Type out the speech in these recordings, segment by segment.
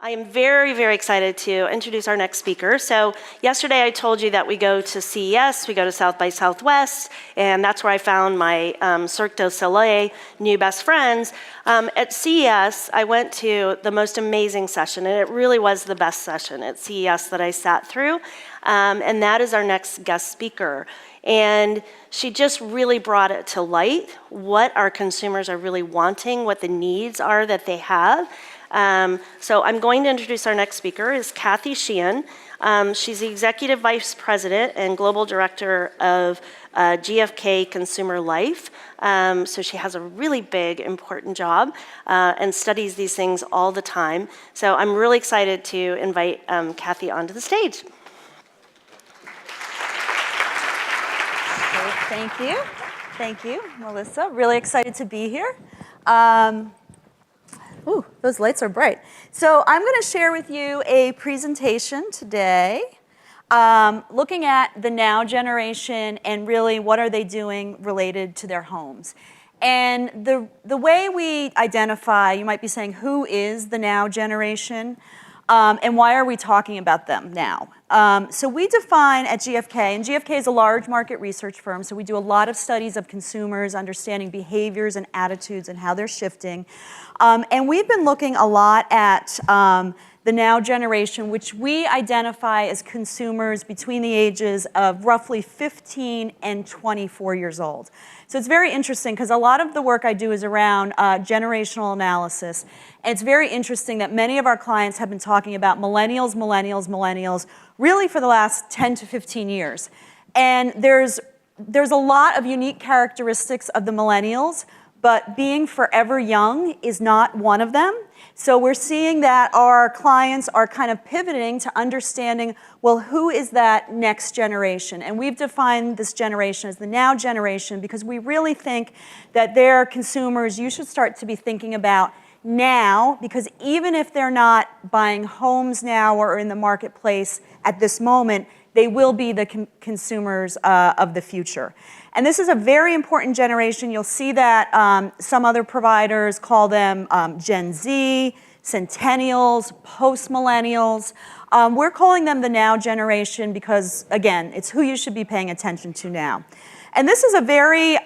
I am very, very excited to introduce our next speaker. So yesterday I told you that we go to CES, we go to South by Southwest, and that's where I found my Cirque du Soleil new best friends. At CES, I went to the most amazing session, and it really was the best session at CES that I sat through, and that is our next guest speaker. And she just really brought it to light what our consumers are really wanting, what the needs are that they have. So I'm going to introduce our next speaker is Kathy Sheehan. She's the Executive Vice President and Global Director of GfK Consumer Life. So she has a really big, important job and studies these things all the time. So I'm really excited to invite Kathy onto the stage. Thank you. Thank you, Melissa. Really excited to be here. Ooh, those lights are bright. So I'm going to share with you a presentation today looking at the now generation and really what are they doing related to their homes. And the way we identify, you might be saying, who is the now generation and why are we talking about them now? So we define at GfK, and GfK is a large market research firm, so we do a lot of studies of consumers, understanding behaviors and attitudes and how they're shifting. And we've been looking a lot at the now generation, which we identify as consumers between the ages of roughly 15 and 24 years old. So it's very interesting because a lot of the work I do is around generational analysis. And it's very interesting that many of our clients have been talking about millennials, millennials, millennials, really for the last 10 to 15 years. And there's a lot of unique characteristics of the millennials, but being forever young is not one of them. So we're seeing that our clients are kind of pivoting to understanding, well, who is that next generation? And we've defined this generation as the now generation because we really think that they're consumers you should start to be thinking about now, because even if they're not buying homes now or in the marketplace at this moment, they will be the consumers of the future. And this is a very important generation. You'll see that some other providers call them Gen Z, Centennials, Post-Millennials. We're calling them the now generation because, again, it's who you should be paying attention to now. And this is a very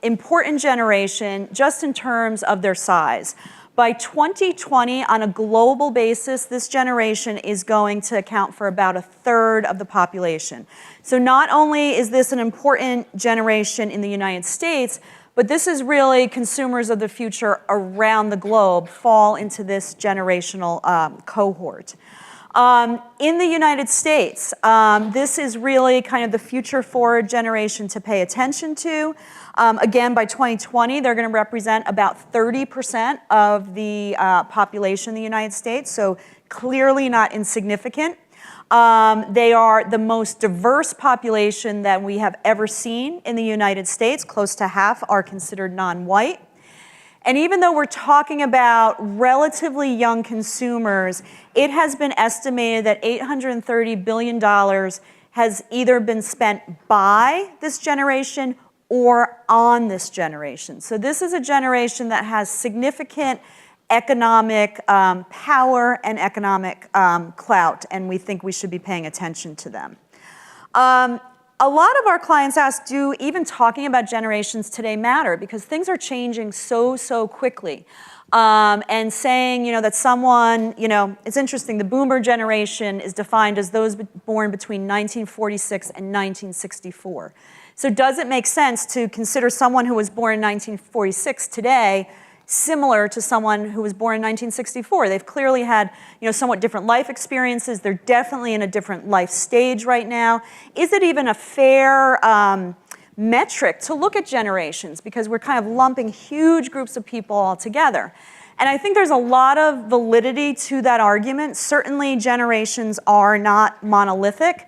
important generation just in terms of their size. By 2020, on a global basis, this generation is going to account for about a third of the population. So not only is this an important generation in the United States, but this is really consumers of the future around the globe fall into this generational cohort. In the United States, this is really kind of the future forward generation to pay attention to. Again, by 2020, they're going to represent about 30% of the population in the United States, so clearly not insignificant. They are the most diverse population that we have ever seen in the United States. Close to half are considered non-white. And even though we're talking about relatively young consumers, it has been estimated that $830 billion has either been spent by this generation or on this generation. So this is a generation that has significant economic power and economic clout, and we think we should be paying attention to them. A lot of our clients ask, do even talking about generations today matter? Because things are changing so quickly. And saying, that someone, it's interesting, the boomer generation is defined as those born between 1946 and 1964. So does it make sense to consider someone who was born in 1946 today similar to someone who was born in 1964? They've clearly had, somewhat different life experiences. They're definitely in a different life stage right now. Is it even a fair metric to look at generations? Because we're kind of lumping huge groups of people all together. And I think there's a lot of validity to that argument. Certainly generations are not monolithic.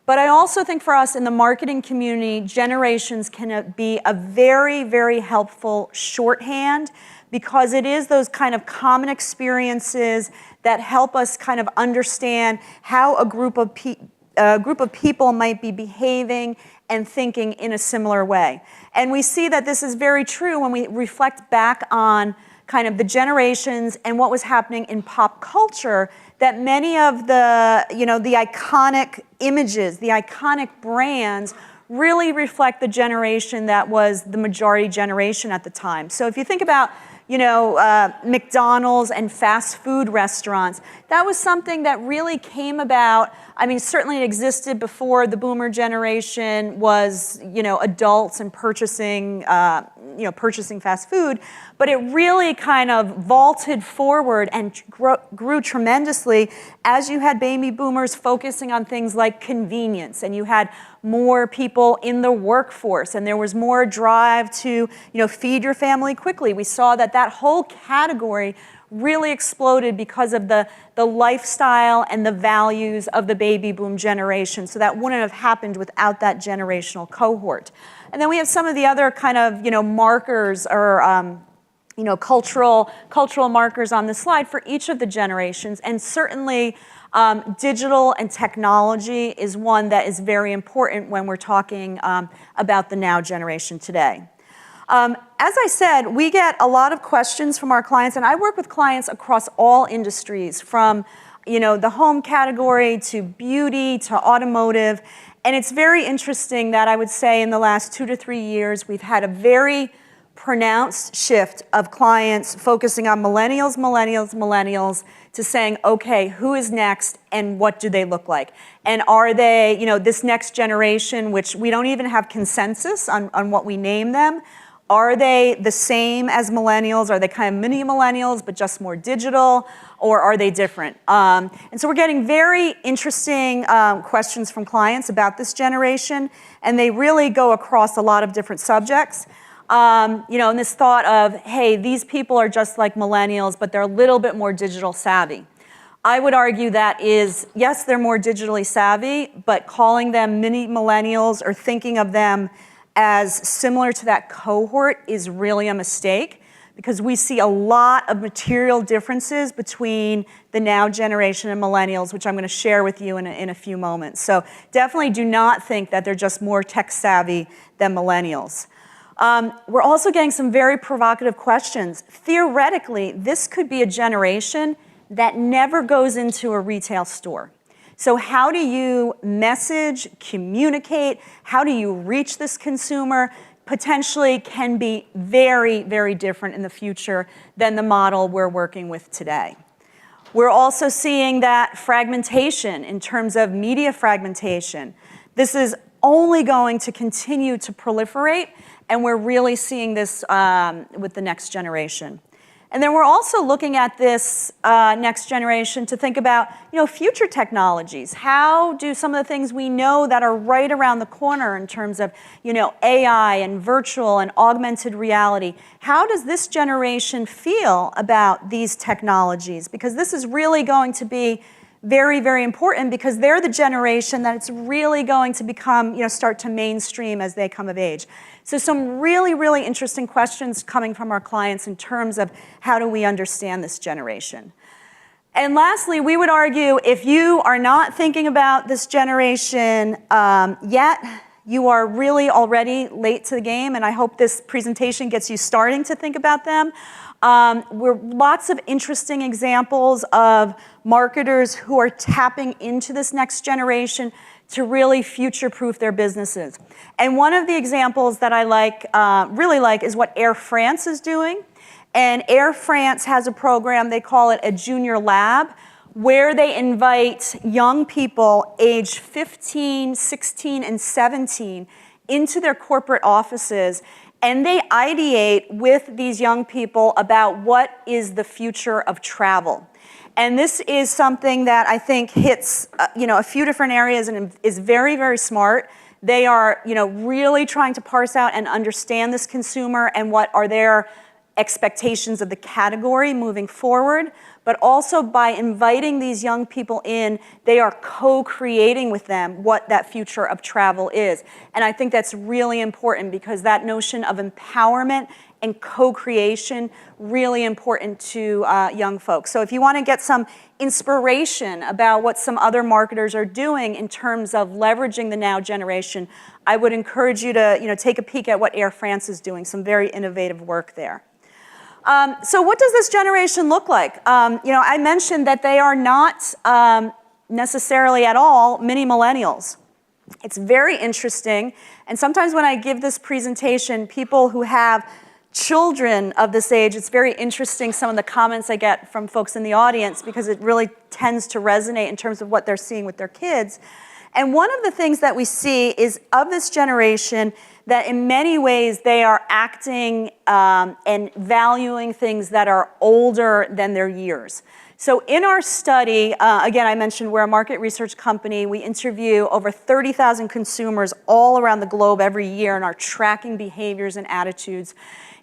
But I also think for us in the marketing community, generations can be a very, very helpful shorthand because it is those kind of common experiences that help us kind of understand how a group of people might be behaving and thinking in a similar way. And we see that this is very true when we reflect back on kind of the generations and what was happening in pop culture, that many of the, the iconic images, the iconic brands really reflect the generation that was the majority generation at the time. So if you think about McDonald's and fast food restaurants, that was something that really came about. I mean, certainly it existed before the boomer generation was, adults and purchasing, purchasing fast food, but it really kind of vaulted forward and grew tremendously as you had baby boomers focusing on things like convenience, and you had more people in the workforce, and there was more drive to, feed your family quickly. We saw that whole category really exploded because of the lifestyle and the values of the baby boom generation. So that wouldn't have happened without that generational cohort. And then we have some of the other kind of, markers or, cultural markers on the slide for each of the generations. And certainly digital and technology is one that is very important when we're talking about the now generation today. As I said, we get a lot of questions from our clients, and I work with clients across all industries, from the home category to beauty to automotive. And it's very interesting that I would say in the last 2 to 3 years, we've had a very pronounced shift of clients focusing on millennials, to saying, okay, who is next and what do they look like? And are they, this next generation, which we don't even have consensus on what we name them, are they the same as millennials? Are they kind of mini millennials, but just more digital? Or are they different? And so we're getting very interesting questions from clients about this generation, and they really go across a lot of different subjects. And this thought of, hey, these people are just like millennials, but they're a little bit more digital savvy. I would argue that is, yes, they're more digitally savvy, but calling them mini millennials or thinking of them as similar to that cohort is really a mistake, because we see a lot of material differences between the now generation and millennials, which I'm going to share with you in a few moments. So definitely do not think that they're just more tech savvy than millennials. We're also getting some very provocative questions. Theoretically, this could be a generation that never goes into a retail store. So how do you message, communicate, how do you reach this consumer? Potentially can be very, very different in the future than the model we're working with today. We're also seeing that fragmentation in terms of media fragmentation. This is only going to continue to proliferate, and we're really seeing this with the next generation. And then we're also looking at this next generation to think about, future technologies. How do some of the things we know that are right around the corner in terms of, AI and virtual and augmented reality, how does this generation feel about these technologies? Because this is really going to be very, very important, because they're the generation that it's really going to become, start to mainstream as they come of age. So some really, really interesting questions coming from our clients in terms of how do we understand this generation. And lastly, we would argue if you are not thinking about this generation yet, you are really already late to the game, and I hope this presentation gets you starting to think about them. We're lots of interesting examples of marketers who are tapping into this next generation to really future-proof their businesses. And one of the examples that I really like, is what Air France is doing. And Air France has a program, they call it a junior lab, where they invite young people aged 15, 16, and 17 into their corporate offices, and they ideate with these young people about what is the future of travel. And this is something that I think hits a few different areas and is very, very smart. They are really trying to parse out and understand this consumer and what are their expectations of the category moving forward. But also by inviting these young people in, they are co-creating with them what that future of travel is. And I think that's really important, because that notion of empowerment and co-creation, really important to young folks. So if you want to get some inspiration about what some other marketers are doing in terms of leveraging the now generation, I would encourage you to take a peek at what Air France is doing, some very innovative work there. So what does this generation look like? I mentioned that they are not necessarily at all mini millennials. It's very interesting, and sometimes when I give this presentation, people who have children of this age, it's very interesting some of the comments I get from folks in the audience because it really tends to resonate in terms of what they're seeing with their kids. And one of the things that we see is of this generation that in many ways they are acting and valuing things that are older than their years. So in our study, again, I mentioned we're a market research company. We interview over 30,000 consumers all around the globe every year and are tracking behaviors and attitudes.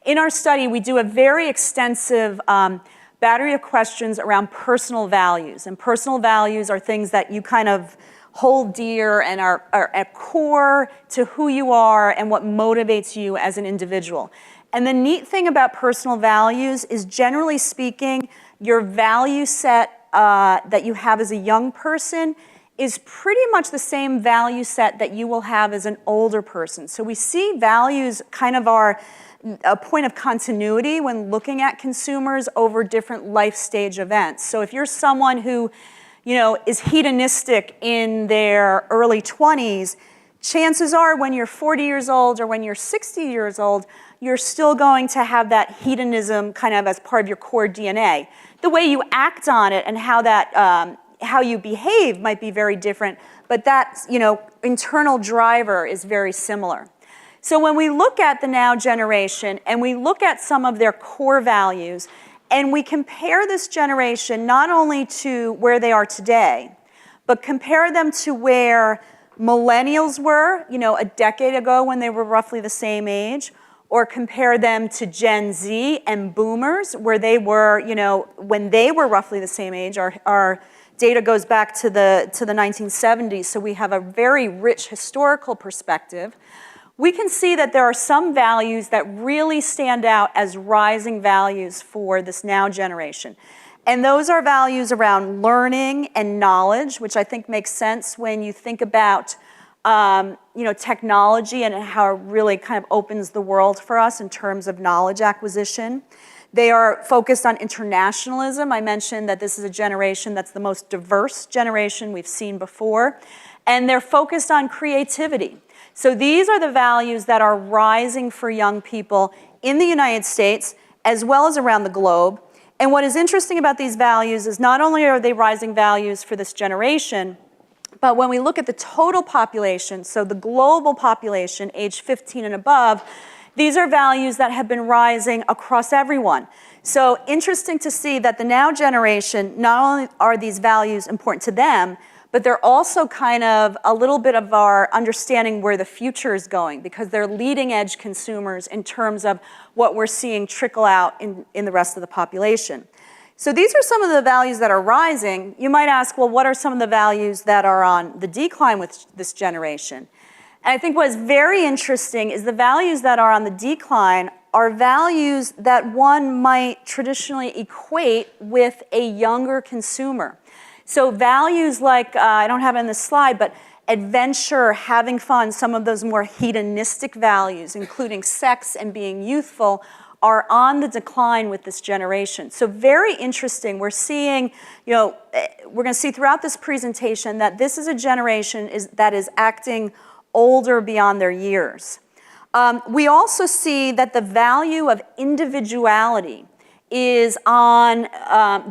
In our study, we do a very extensive battery of questions around personal values. And personal values are things that you kind of hold dear and are at core to who you are and what motivates you as an individual. And the neat thing about personal values is, generally speaking, your value set that you have as a young person is pretty much the same value set that you will have as an older person. So we see values kind of are a point of continuity when looking at consumers over different life stage events. So if you're someone who, is hedonistic in their early 20s, chances are when you're 40 years old or when you're 60 years old, you're still going to have that hedonism kind of as part of your core DNA. The way you act on it and how you behave might be very different, but that, internal driver is very similar. So when we look at the now generation and we look at some of their core values and we compare this generation not only to where they are today, but compare them to where millennials were, a decade ago when they were roughly the same age, or compare them to Gen Z and boomers where they were, when they were roughly the same age. Our data goes back to the 1970s, so we have a very rich historical perspective. We can see that there are some values that really stand out as rising values for this now generation. And those are values around learning and knowledge, which I think makes sense when you think about technology and how it really kind of opens the world for us in terms of knowledge acquisition. They are focused on internationalism. I mentioned that this is a generation that's the most diverse generation we've seen before. And they're focused on creativity. So these are the values that are rising for young people in the United States as well as around the globe. And what is interesting about these values is not only are they rising values for this generation, but when we look at the total population, so the global population, age 15 and above, these are values that have been rising across everyone. So interesting to see that the now generation, not only are these values important to them, but they're also kind of a little bit of our understanding where the future is going, because they're leading edge consumers in terms of what we're seeing trickle out in the rest of the population. So these are some of the values that are rising. You might ask, well, what are some of the values that are on the decline with this generation? And I think what's very interesting is the values that are on the decline are values that one might traditionally equate with a younger consumer. So values like, I don't have it in this slide, but adventure, having fun, some of those more hedonistic values, including sex and being youthful, are on the decline with this generation. So very interesting. We're seeing, we're going to see throughout this presentation that this is a generation that is acting older beyond their years. We also see that the value of individuality is on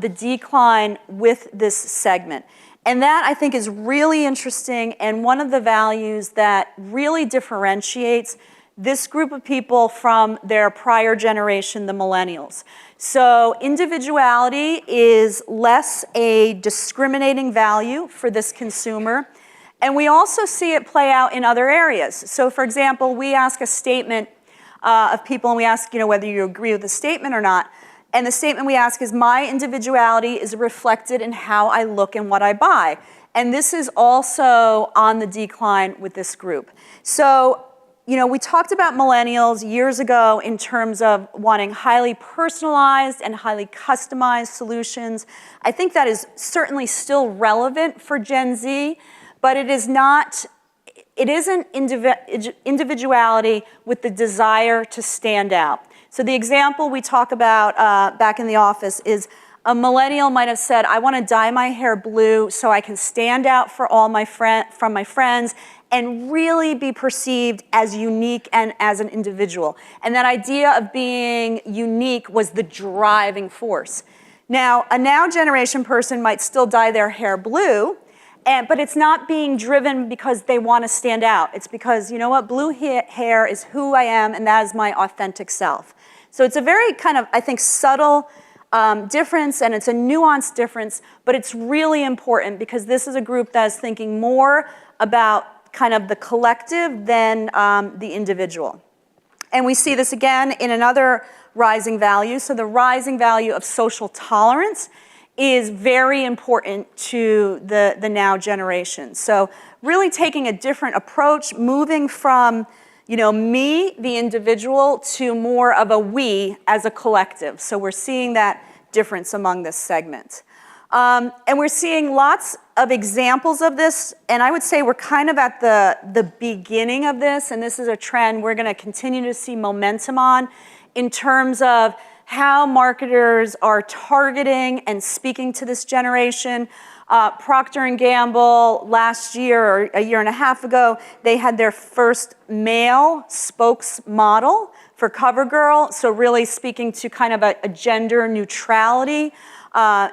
the decline with this segment. And that, I think, is really interesting and one of the values that really differentiates this group of people from their prior generation, the millennials. So individuality is less a discriminating value for this consumer. And we also see it play out in other areas. So for example, we ask a statement of people and we ask, whether you agree with the statement or not. And the statement we ask is, my individuality is reflected in how I look and what I buy. And this is also on the decline with this group. So, we talked about millennials years ago in terms of wanting highly personalized and highly customized solutions. I think that is certainly still relevant for Gen Z, but it isn't individuality with the desire to stand out. So the example we talk about back in the office is a millennial might have said, I want to dye my hair blue so I can stand out for all from my friends and really be perceived as unique and as an individual. And that idea of being unique was the driving force. Now, a now generation person might still dye their hair blue, but it's not being driven because they want to stand out. It's because, you know what, blue hair is who I am, and that is my authentic self. So it's a very kind of, I think, subtle difference, and it's a nuanced difference, but it's really important because this is a group that is thinking more about kind of the collective than the individual. And we see this again in another rising value. So the rising value of social tolerance is very important to the now generation. So really taking a different approach, moving from, you know, me, the individual, to more of a we as a collective. So we're seeing that difference among this segment. And we're seeing lots of examples of this, and I would say we're kind of at the beginning of this, and this is a trend we're gonna continue to see momentum on in terms of how marketers are targeting and speaking to this generation. Procter & Gamble last year or a year and a half ago, they had their first male spokesmodel for CoverGirl, so really speaking to kind of a gender neutrality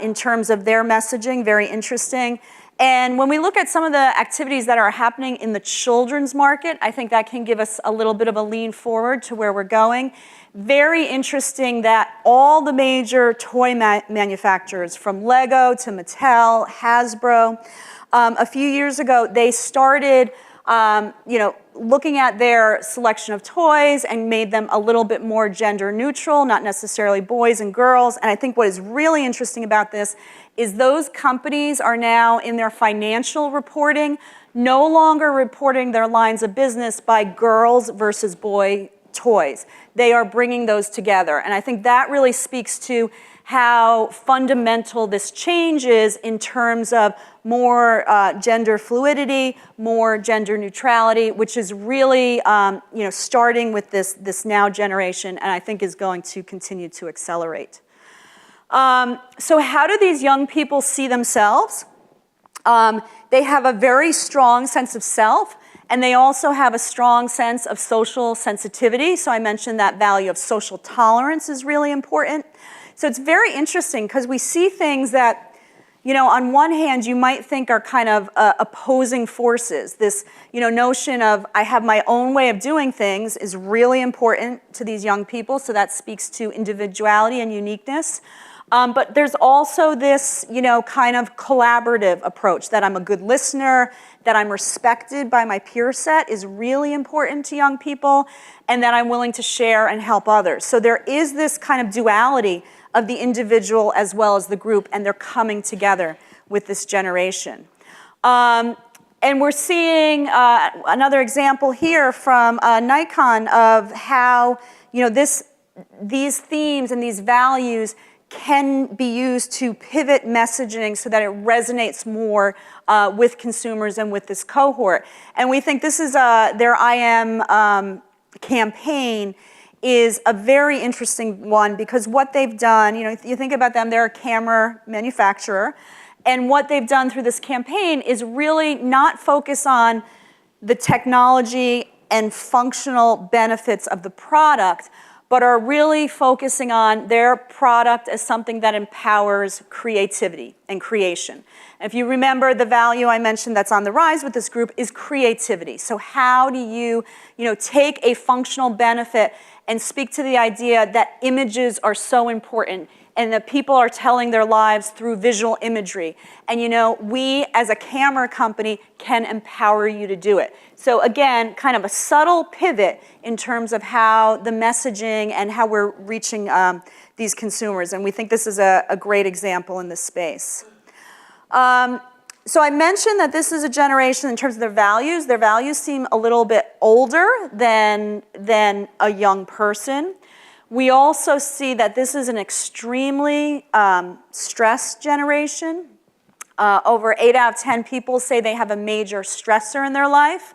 in terms of their messaging, very interesting. And when we look at some of the activities that are happening in the children's market, I think that can give us a little bit of a lean forward to where we're going. Very interesting that all the major toy manufacturers, from Lego to Mattel, Hasbro, a few years ago, they started looking at their selection of toys and made them a little bit more gender neutral, not necessarily boys and girls. And I think what is really interesting about this is those companies are now in their financial reporting, no longer reporting their lines of business by girls versus boy toys. They are bringing those together. And I think that really speaks to how fundamental this change is in terms of more gender fluidity, more gender neutrality, which is really starting with this now generation, and I think is going to continue to accelerate. So how do these young people see themselves? They have a very strong sense of self, and they also have a strong sense of social sensitivity. So I mentioned that value of social tolerance is really important. So it's very interesting because we see things that, on one hand, you might think are kind of opposing forces. This, notion of I have my own way of doing things is really important to these young people. So that speaks to individuality and uniqueness. But there's also this, kind of collaborative approach that I'm a good listener, that I'm respected by my peer set is really important to young people, and that I'm willing to share and help others. So there is this kind of duality of the individual as well as the group, and they're coming together with this generation. And we're seeing another example here from Nikon of how, these themes and these values can be used to pivot messaging so that it resonates more with consumers and with this cohort. And we think this is their I Am campaign is a very interesting one because what they've done, if you think about them, they're a camera manufacturer, and what they've done through this campaign is really not focus on the technology and functional benefits of the product, but are really focusing on their product as something that empowers creativity and creation. If you remember, the value I mentioned that's on the rise with this group is creativity. So how do you, take a functional benefit and speak to the idea that images are so important and that people are telling their lives through visual imagery. And we as a camera company can empower you to do it. So again, kind of a subtle pivot in terms of how the messaging and how we're reaching these consumers. And we think this is a great example in this space. So I mentioned that this is a generation in terms of their values. Their values seem a little bit older than a young person. We also see that this is an extremely stressed generation. Over 8 out of 10 people say they have a major stressor in their life.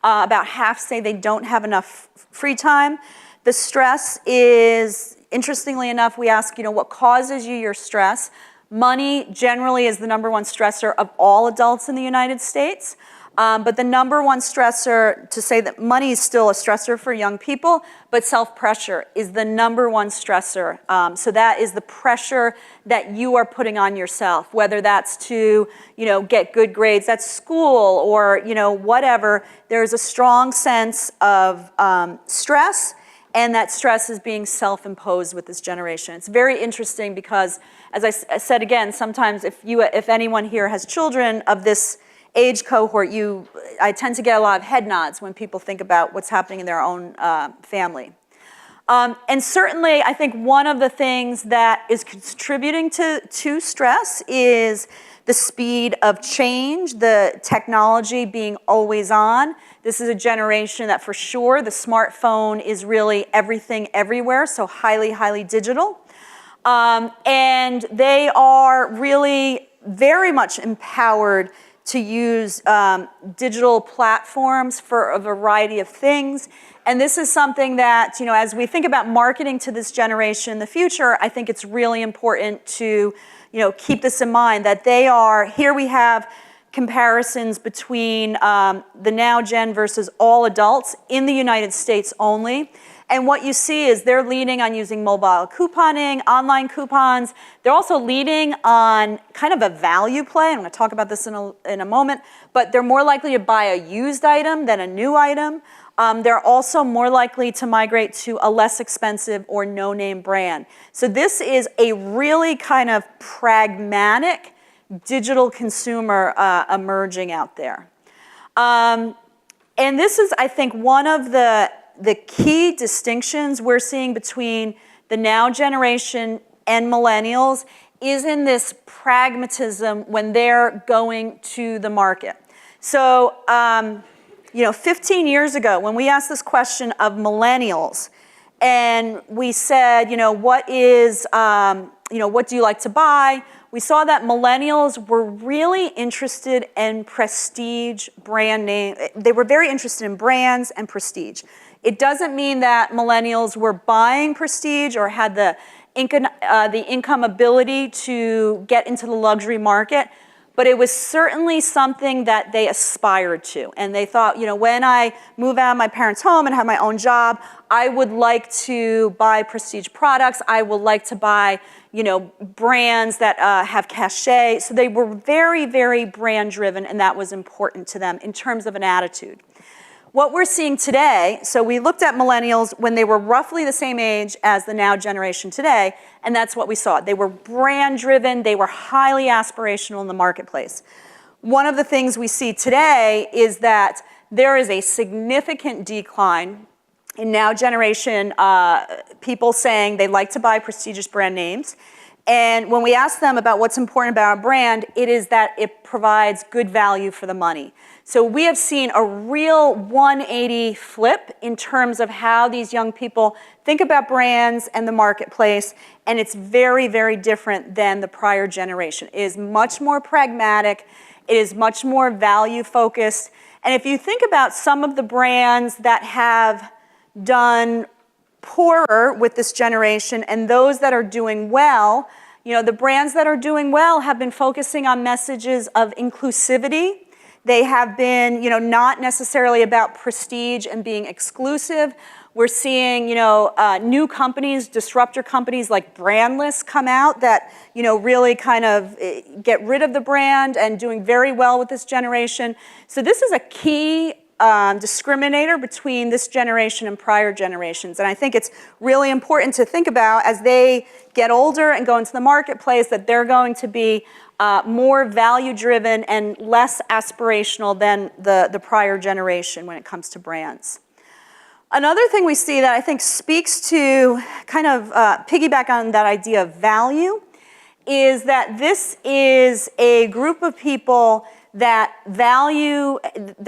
About half say they don't have enough free time. The stress is, interestingly enough, we ask, what causes you your stress? Money generally is the #1 stressor of all adults in the United States. But the #1 stressor, to say that money is still a stressor for young people, but self-pressure is the #1 stressor. So that is the pressure that you are putting on yourself, whether that's to, get good grades at school or, whatever. There's a strong sense of stress, and that stress is being self-imposed with this generation. It's very interesting because, as I said again, sometimes if anyone here has children of this age cohort, I tend to get a lot of head nods when people think about what's happening in their own family. And certainly, I think one of the things that is contributing to stress is the speed of change, the technology being always on. This is a generation that for sure the smartphone is really everything everywhere, so highly, highly digital. And they are really very much empowered to use digital platforms for a variety of things. And this is something that, as we think about marketing to this generation in the future, I think it's really important to, keep this in mind, that here we have comparisons between the now gen versus all adults in the United States only. And what you see is they're leading on using mobile couponing, online coupons. They're also leading on kind of a value play. I'm going to talk about this in a moment. But they're more likely to buy a used item than a new item. They're also more likely to migrate to a less expensive or no-name brand. So this is a really kind of pragmatic digital consumer emerging out there. And this is, I think, one of the key distinctions we're seeing between the now generation and millennials is in this pragmatism when they're going to the market. So, 15 years ago, when we asked this question of millennials, and we said, what do you like to buy? We saw that millennials were really interested in prestige brand name. They were very interested in brands and prestige. It doesn't mean that millennials were buying prestige or had the income ability to get into the luxury market, but it was certainly something that they aspired to. And they thought, when I move out of my parents' home and have my own job, I would like to buy prestige products. I would like to buy, brands that have cachet. So they were very, very brand driven, and that was important to them in terms of an attitude. What we're seeing today, so we looked at millennials when they were roughly the same age as the now generation today, and that's what we saw. They were brand driven, they were highly aspirational in the marketplace. One of the things we see today is that there is a significant decline in now generation people saying they like to buy prestigious brand names. And when we ask them about what's important about a brand, it is that it provides good value for the money. So we have seen a real 180 flip in terms of how these young people think about brands and the marketplace, and it's very, very different than the prior generation. It is much more pragmatic, it is much more value focused, and if you think about some of the brands that have done poorer with this generation and those that are doing well, the brands that are doing well have been focusing on messages of inclusivity. They have been, not necessarily about prestige and being exclusive. We're seeing, new companies, disruptor companies like Brandless come out that, really kind of get rid of the brand and doing very well with this generation. So this is a key discriminator between this generation and prior generations. And I think it's really important to think about as they get older and go into the marketplace that they're going to be more value-driven and less aspirational than the prior generation when it comes to brands. Another thing we see that I think speaks to kind of piggyback on that idea of value is that this is a group of people that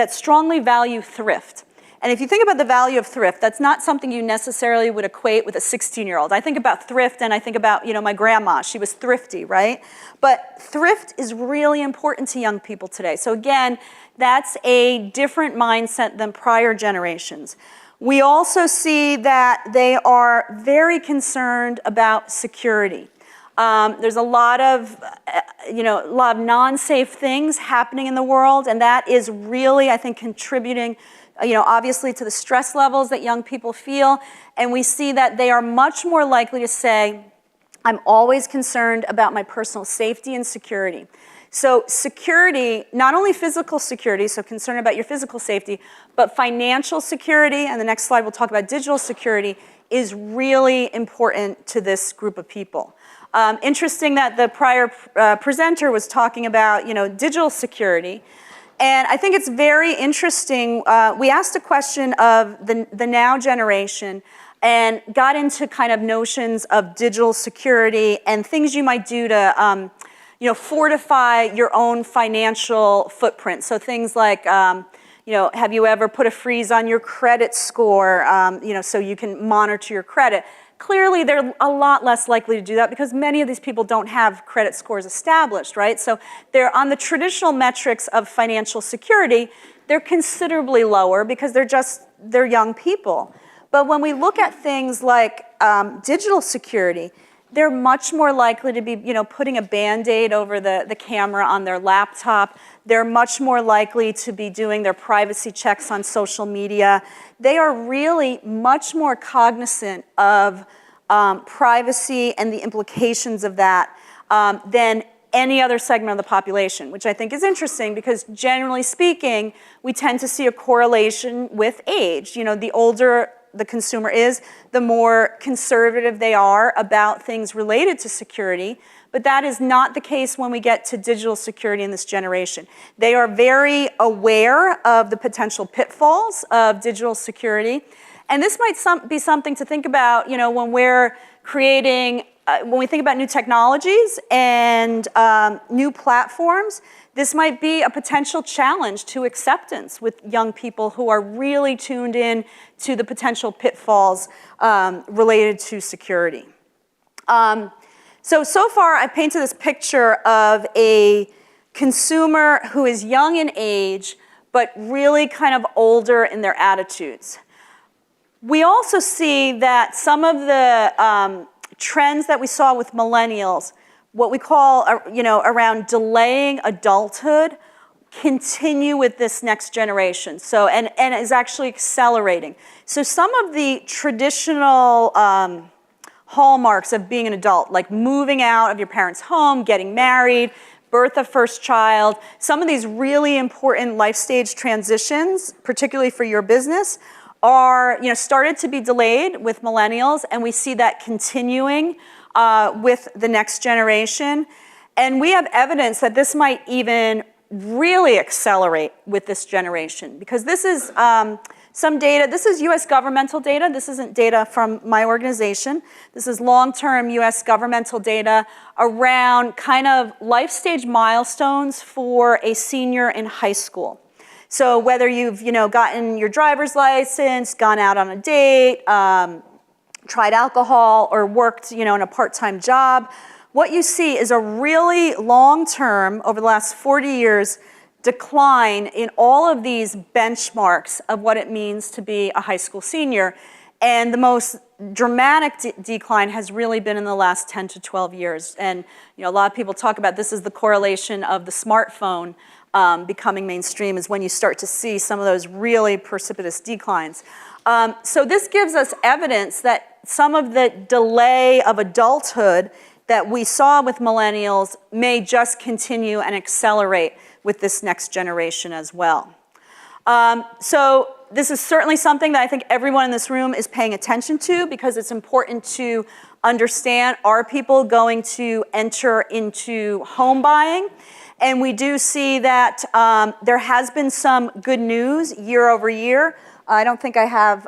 strongly value thrift. And if you think about the value of thrift, that's not something you necessarily would equate with a 16-year-old. I think about thrift and I think about, my grandma. She was thrifty, right? But thrift is really important to young people today. So again, that's a different mindset than prior generations. We also see that they are very concerned about security. There's a lot of, a lot of non-safe things happening in the world, and that is really, I think, contributing, obviously to the stress levels that young people feel. And we see that they are much more likely to say, I'm always concerned about my personal safety and security. So security, not only physical security, so concern about your physical safety, but financial security, and the next slide we'll talk about digital security, is really important to this group of people. Interesting that the prior presenter was talking about, digital security. And I think it's very interesting. We asked a question of the now generation and got into kind of notions of digital security and things you might do to fortify your own financial footprint. So things like, have you ever put a freeze on your credit score, so you can monitor your credit? Clearly, they're a lot less likely to do that because many of these people don't have credit scores established, right? So they're on the traditional metrics of financial security, they're considerably lower because they're young people. But when we look at things like digital security, they're much more likely to be, putting a Band-Aid over the camera on their laptop. They're much more likely to be doing their privacy checks on social media. They are really much more cognizant of privacy and the implications of that than any other segment of the population, which I think is interesting because generally speaking, we tend to see a correlation with age. The older the consumer is, the more conservative they are about things related to security. But that is not the case when we get to digital security in this generation. They are very aware of the potential pitfalls of digital security. And this might be something to think about, when we're creating, when we think about new technologies and new platforms. This might be a potential challenge to acceptance with young people who are really tuned in to the potential pitfalls related to security. So far, I painted this picture of a consumer who is young in age, but really kind of older in their attitudes. We also see that some of the trends that we saw with millennials, what we call, around delaying adulthood, continue with this next generation. So, and is actually accelerating. So some of the traditional hallmarks of being an adult, like moving out of your parents' home, getting married, birth of first child, some of these really important life stage transitions, particularly for your business, are started to be delayed with millennials, and we see that continuing with the next generation. And we have evidence that this might even really accelerate with this generation, because this is some data. This is US governmental data. This isn't data from my organization. This is long-term US governmental data around kind of life stage milestones for a senior in high school. So whether you've gotten your driver's license, gone out on a date, tried alcohol, or worked in a part-time job, what you see is a really long-term, over the last 40 years, decline in all of these benchmarks of what it means to be a high school senior. And the most dramatic decline has really been in the last 10 to 12 years. And a lot of people talk about this as the correlation of the smartphone becoming mainstream, is when you start to see some of those really precipitous declines. So this gives us evidence that some of the delay of adulthood that we saw with millennials may just continue and accelerate with this next generation as well. So this is certainly something that I think everyone in this room is paying attention to, because it's important to understand, are people going to enter into home buying? And we do see that there has been some good news year over year. I don't think I have,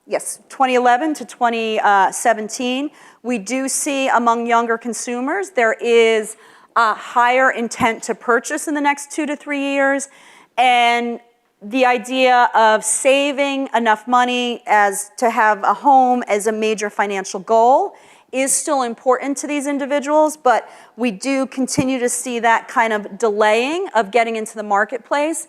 2011 to 2017. We do see among younger consumers, there is a higher intent to purchase in the next 2 to 3 years. And the idea of saving enough money as to have a home as a major financial goal is still important to these individuals, but we do continue to see that kind of delaying of getting into the marketplace.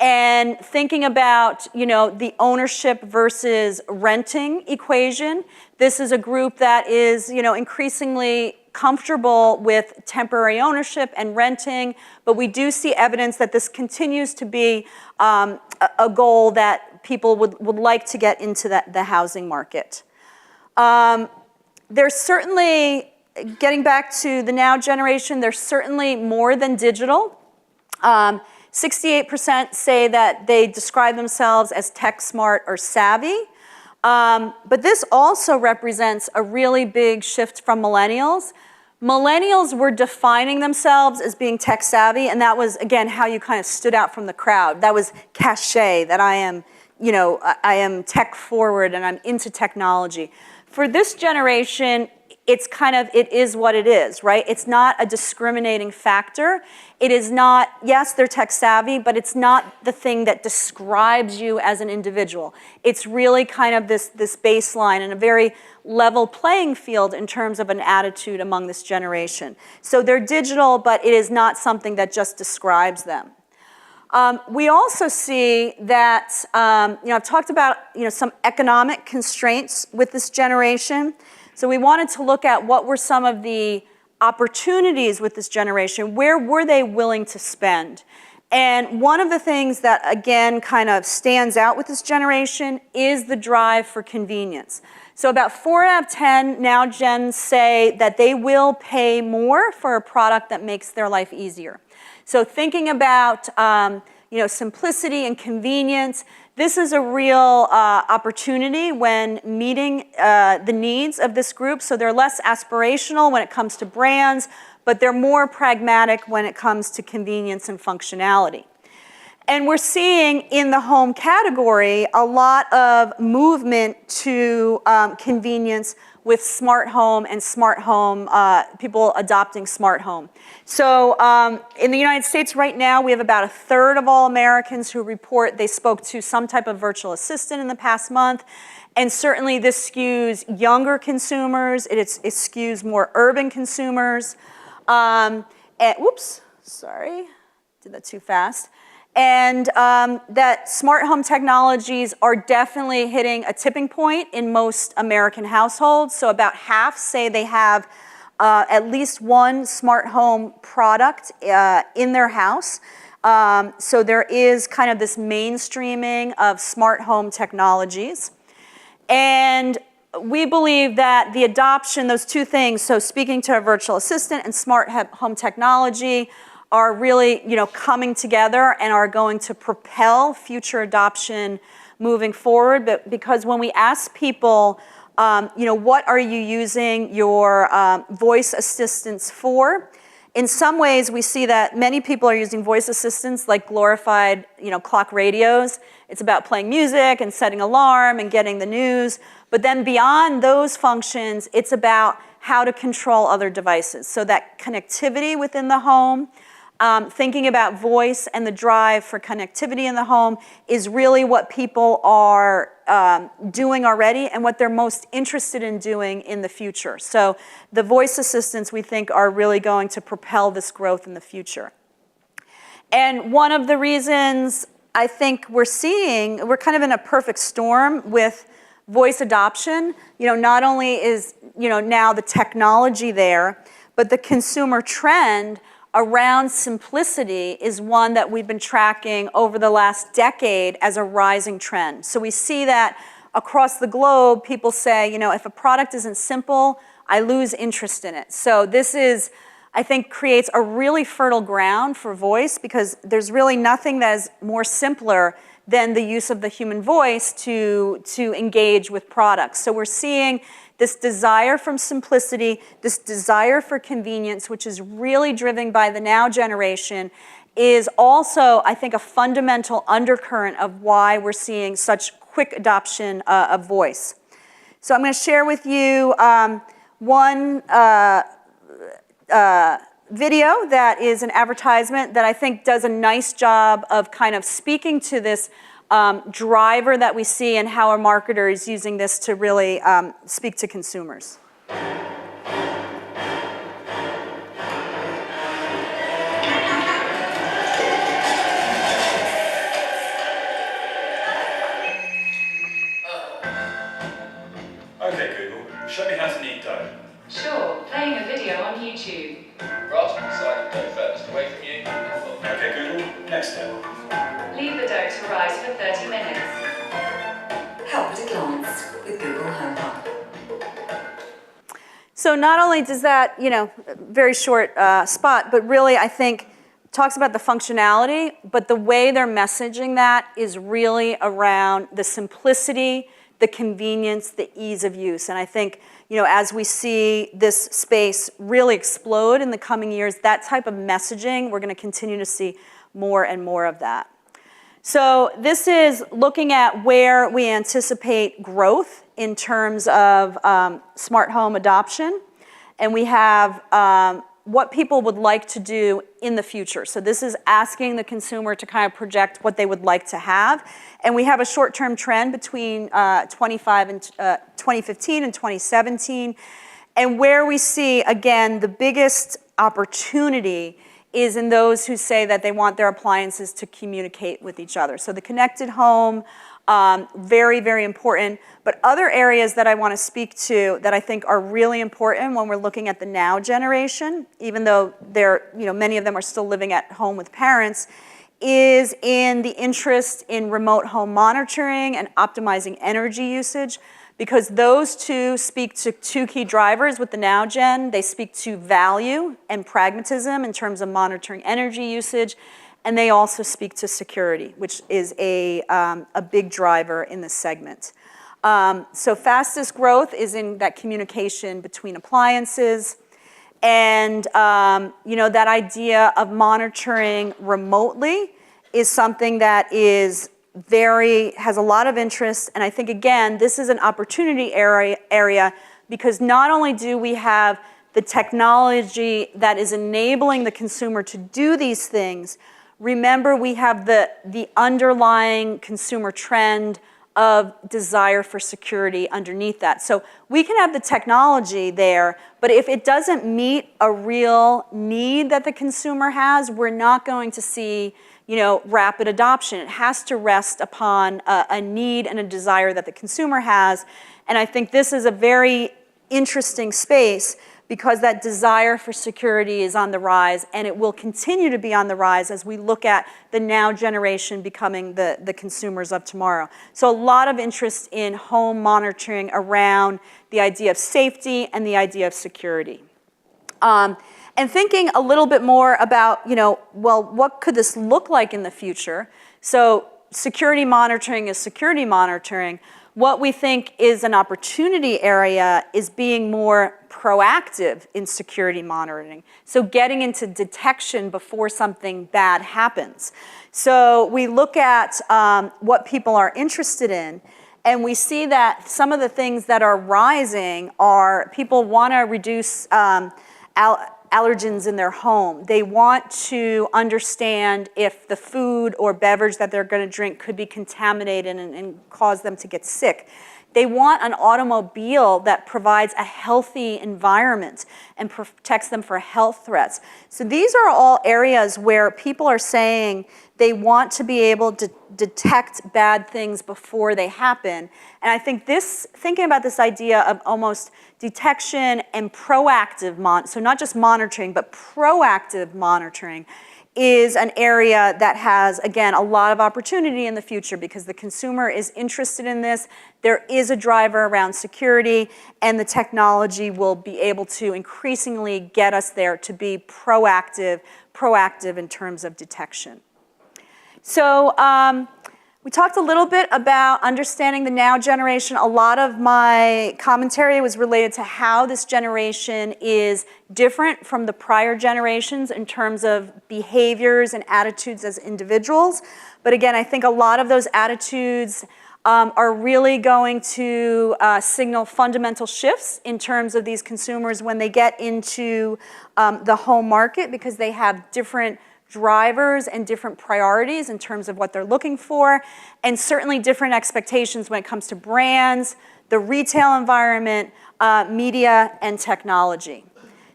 And thinking about, the ownership versus renting equation, this is a group that is, increasingly comfortable with temporary ownership and renting, but we do see evidence that this continues to be a goal that people would like to get into the housing market. There's certainly, getting back to the now generation, there's certainly more than digital. 68% say that they describe themselves as tech smart or savvy. But this also represents a really big shift from millennials. Millennials were defining themselves as being tech savvy, and that was, again, how you kind of stood out from the crowd. That was cachet, that I am tech forward and I'm into technology. For this generation, it is what it is, right? It's not a discriminating factor. It is not, yes, they're tech savvy, but it's not the thing that describes you as an individual. It's really kind of this baseline and a very level playing field in terms of an attitude among this generation. So they're digital, but it is not something that just describes them. We also see that, I've talked about, some economic constraints with this generation. So we wanted to look at what were some of the opportunities with this generation. Where were they willing to spend? And one of the things that, again, kind of stands out with this generation is the drive for convenience. So about 4 out of 10 now gens say that they will pay more for a product that makes their life easier. So thinking about simplicity and convenience, this is a real opportunity when meeting the needs of this group. So they're less aspirational when it comes to brands, but they're more pragmatic when it comes to convenience and functionality. And we're seeing in the home category a lot of movement to convenience with smart home and smart home, people adopting smart home. So in the United States right now, we have about 1/3 of all Americans who report they spoke to some type of virtual assistant in the past month. And certainly this skews younger consumers, it skews more urban consumers. Whoops, sorry, did that too fast. And that smart home technologies are definitely hitting a tipping point in most American households. So about half say they have at least one smart home product in their house. So there is kind of this mainstreaming of smart home technologies. And we believe that the adoption, those two things, so speaking to a virtual assistant and smart home technology, are really, coming together and are going to propel future adoption moving forward. But because when we ask people, what are you using your voice assistants for? In some ways, we see that many people are using voice assistants like glorified, clock radios. It's about playing music and setting alarm and getting the news. But then beyond those functions, it's about how to control other devices. So that connectivity within the home, thinking about voice and the drive for connectivity in the home is really what people are doing already and what they're most interested in doing in the future. So the voice assistants, we think, are really going to propel this growth in the future. And one of the reasons I think we're kind of in a perfect storm with voice adoption. Not only is, now the technology there, but the consumer trend around simplicity is one that we've been tracking over the last decade as a rising trend. So we see that across the globe, people say, if a product isn't simple, I lose interest in it. So this is, I think, creates a really fertile ground for voice because there's really nothing that is more simpler than the use of the human voice to engage with products. So we're seeing this desire from simplicity, this desire for convenience, which is really driven by the now generation, is also, I think, a fundamental undercurrent of why we're seeing such quick adoption of voice. So I'm going to share with you one video that is an advertisement that I think does a nice job of kind of speaking to this driver that we see and how a marketer is using this to really speak to consumers. Next step. Leave the dough to rise for 30 minutes. Help at a glance with Google Home Hub. So not only does that, very short spot, but really I think talks about the functionality, but the way they're messaging that is really around the simplicity, the convenience, the ease of use. And I think, as we see this space really explode in the coming years, that type of messaging, we're going to continue to see more and more of that. So this is looking at where we anticipate growth in terms of smart home adoption. And we have what people would like to do in the future. So this is asking the consumer to kind of project what they would like to have. And we have a short-term trend between 2015 and 2017. And where we see, again, the biggest opportunity is in those who say that they want their appliances to communicate with each other. So the connected home, very, very important. But other areas that I want to speak to that I think are really important when we're looking at the now generation, even though many of them are still living at home with parents, is in the interest in remote home monitoring and optimizing energy usage, because those two speak to two key drivers with the now gen. They speak to value and pragmatism in terms of monitoring energy usage, and they also speak to security, which is a big driver in this segment. So fastest growth is in that communication between appliances, and that idea of monitoring remotely is something that has a lot of interest. And I think, again, this is an opportunity area because not only do we have the technology that is enabling the consumer to do these things, remember we have the underlying consumer trend of desire for security underneath that. So we can have the technology there, but if it doesn't meet a real need that the consumer has, we're not going to see rapid adoption. It has to rest upon a need and a desire that the consumer has. And I think this is a very interesting space because that desire for security is on the rise, and it will continue to be on the rise as we look at the now generation becoming the consumers of tomorrow. So a lot of interest in home monitoring around the idea of safety and the idea of security. And thinking a little bit more about, what could this look like in the future? So security monitoring is security monitoring. What we think is an opportunity area is being more proactive in security monitoring. So getting into detection before something bad happens. So we look at what people are interested in, and we see that some of the things that are rising are people want to reduce allergens in their home. They want to understand if the food or beverage that they're going to drink could be contaminated and cause them to get sick. They want an automobile that provides a healthy environment and protects them for health threats. So these are all areas where people are saying they want to be able to detect bad things before they happen. And I think thinking about this idea of almost detection and proactive, so not just monitoring, but proactive monitoring, is an area that has, again, a lot of opportunity in the future because the consumer is interested in this. There is a driver around security, and the technology will be able to increasingly get us there to be proactive in terms of detection. So we talked a little bit about understanding the now generation. A lot of my commentary was related to how this generation is different from the prior generations in terms of behaviors and attitudes as individuals. But again, I think a lot of those attitudes are really going to signal fundamental shifts in terms of these consumers when they get into the home market, because they have different drivers and different priorities in terms of what they're looking for, and certainly different expectations when it comes to brands, the retail environment, media, and technology.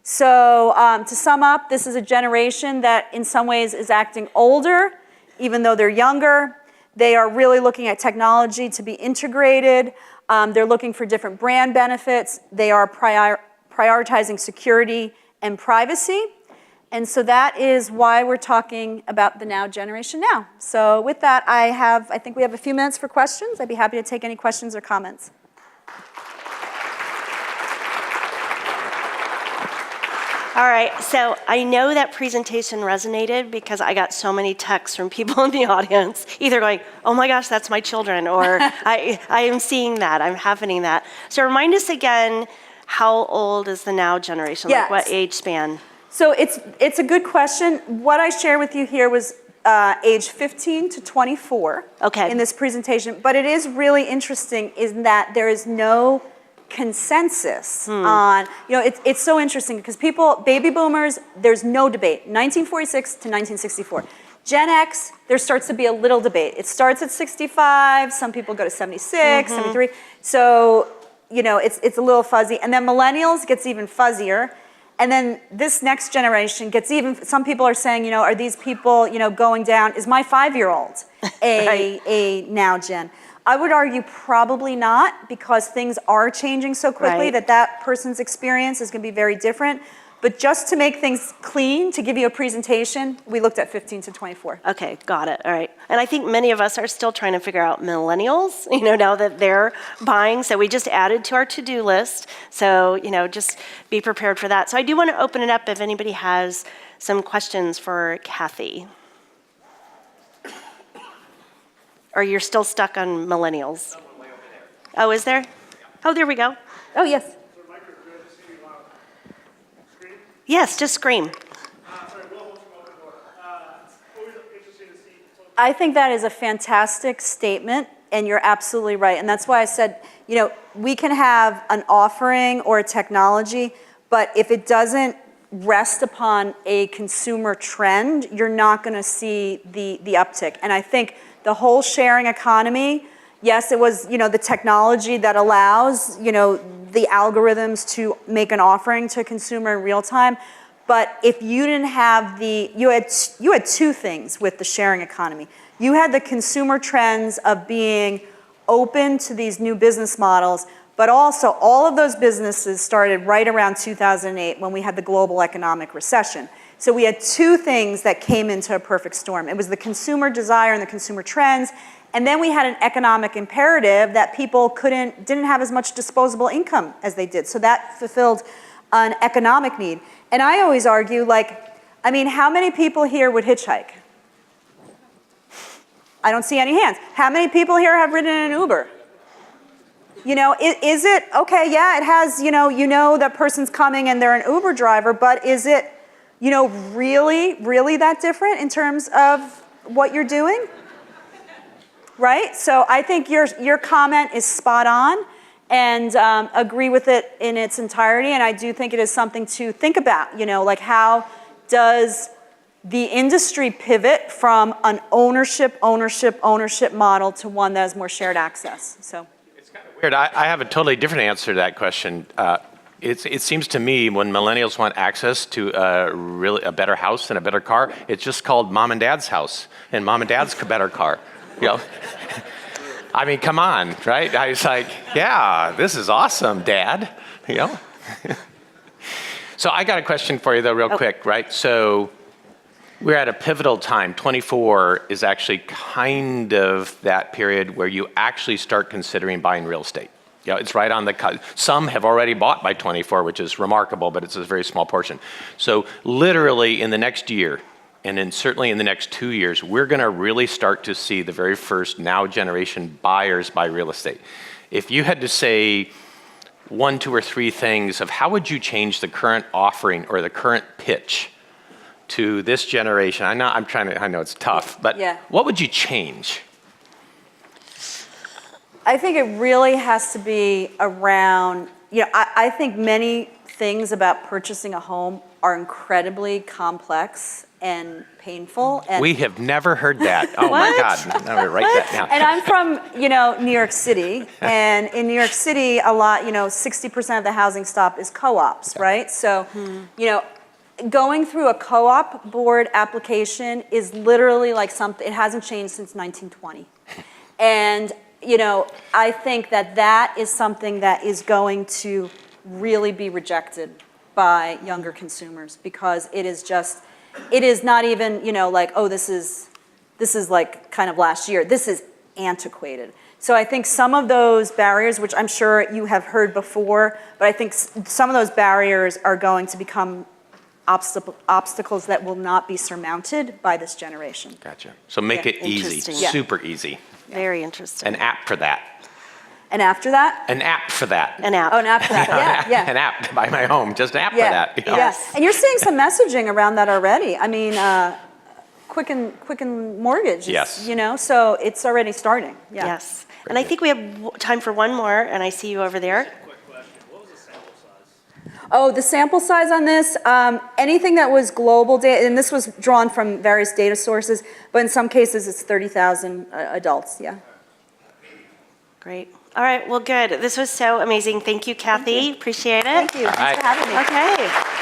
So to sum up, this is a generation that in some ways is acting older, even though they're younger. They are really looking at technology to be integrated. They're looking for different brand benefits. They are prioritizing security and privacy. And so that is why we're talking about the now generation now. So with that, I think we have a few minutes for questions. I'd be happy to take any questions or comments. All right, so I know that presentation resonated because I got so many texts from people in the audience, either going, oh my gosh, that's my children, or I am seeing that, I'm happening that. So remind us again, how old is the now generation? Yes. Like what age span? So it's a good question. What I shared with you here was age 15 to 24 Okay. in this presentation. But it is really interesting in that there is no consensus on, it's so interesting because baby boomers, there's no debate. 1946 to 1964. Gen X, there starts to be a little debate. It starts at 65, some people go to 76, 73. So, it's a little fuzzy. And then millennials gets even fuzzier. And then this next generation gets some people are saying, are these people, going down, is my 5-year-old a now gen? I would argue probably not, because things are changing so quickly that person's experience is going to be very different. But just to make things clean, to give you a presentation, we looked at 15 to 24. Okay, got it, all right. And I think many of us are still trying to figure out millennials, now that they're buying. So we just added to our to-do list. So, just be prepared for that. So I do want to open it up if anybody has some questions for Kathy. Or you're still stuck on millennials? Oh, is there? Oh, there we go. Oh, yes. Yes, just scream. I think that is a fantastic statement, and you're absolutely right. And that's why I said, we can have an offering or a technology, but if it doesn't rest upon a consumer trend, you're not going to see the uptick. And I think the whole sharing economy, yes, it was, the technology that allows, the algorithms to make an offering to a consumer in real time. But if you didn't have you had two things with the sharing economy. You had the consumer trends of being open to these new business models, but also all of those businesses started right around 2008 when we had the global economic recession. So we had two things that came into a perfect storm. It was the consumer desire and the consumer trends, and then we had an economic imperative that people didn't have as much disposable income as they did. So that fulfilled an economic need. And I always argue, how many people here would hitchhike? I don't see any hands. How many people here have ridden in an Uber? Is it, okay, yeah, it has, that person's coming and they're an Uber driver, but is it, really, really that different in terms of what you're doing? Right? So I think your comment is spot on, and agree with it in its entirety. And I do think it is something to think about, how does the industry pivot from an ownership model to one that has more shared access? So it's kind of weird. I have a totally different answer to that question. It seems to me when millennials want access to a better house and a better car, it's just called mom and dad's house and mom and dad's better car. I mean, come on, right? I was like, yeah, this is awesome, Dad. So I got a question for you, though, real quick, right? So we're at a pivotal time. 24 is actually kind of that period where you actually start considering buying real estate. It's right on the cut. Some have already bought by 24, which is remarkable, but it's a very small portion. So literally in the next year, and then certainly in the next 2 years, we're going to really start to see the very first now generation buyers buy real estate. If you had to say 1, 2, or 3 things of how would you change the current offering or the current pitch to this generation, I know it's tough, but what would you change? I think it really has to be around, I think many things about purchasing a home are incredibly complex and painful. And we have never heard that. Oh my God, I'm gonna write that down. And I'm from, New York City, and in New York City, a lot, 60% of the housing stock is co-ops, right? So, going through a co-op board application is literally like something, it hasn't changed since 1920. And, I think that is something that is going to really be rejected by younger consumers because it is not even, like, oh, this is like kind of last year. This is antiquated. So I think some of those barriers, which I'm sure you have heard before, but I think some of those barriers are going to become obstacles that will not be surmounted by this generation. Gotcha. So make it easy, Interesting. Yeah. super easy. Very interesting. An app for that. And after that? An app for that. An app. Oh, an app for that. Yeah, An app by my home, just an app for yeah. that. Yes. And you're seeing some messaging around that already. I mean, Quicken Mortgage. Yes. So it's already starting. Yeah. Yes. And I think we have time for one more, and I see you over there. Oh, the sample size on this, anything that was global data, and this was drawn from various data sources, but in some cases it's 30,000 adults, yeah. Great. All right, well, good. This was so amazing. Thank you, Kathy. Appreciate it. Thank you. All Thanks for having me. Okay.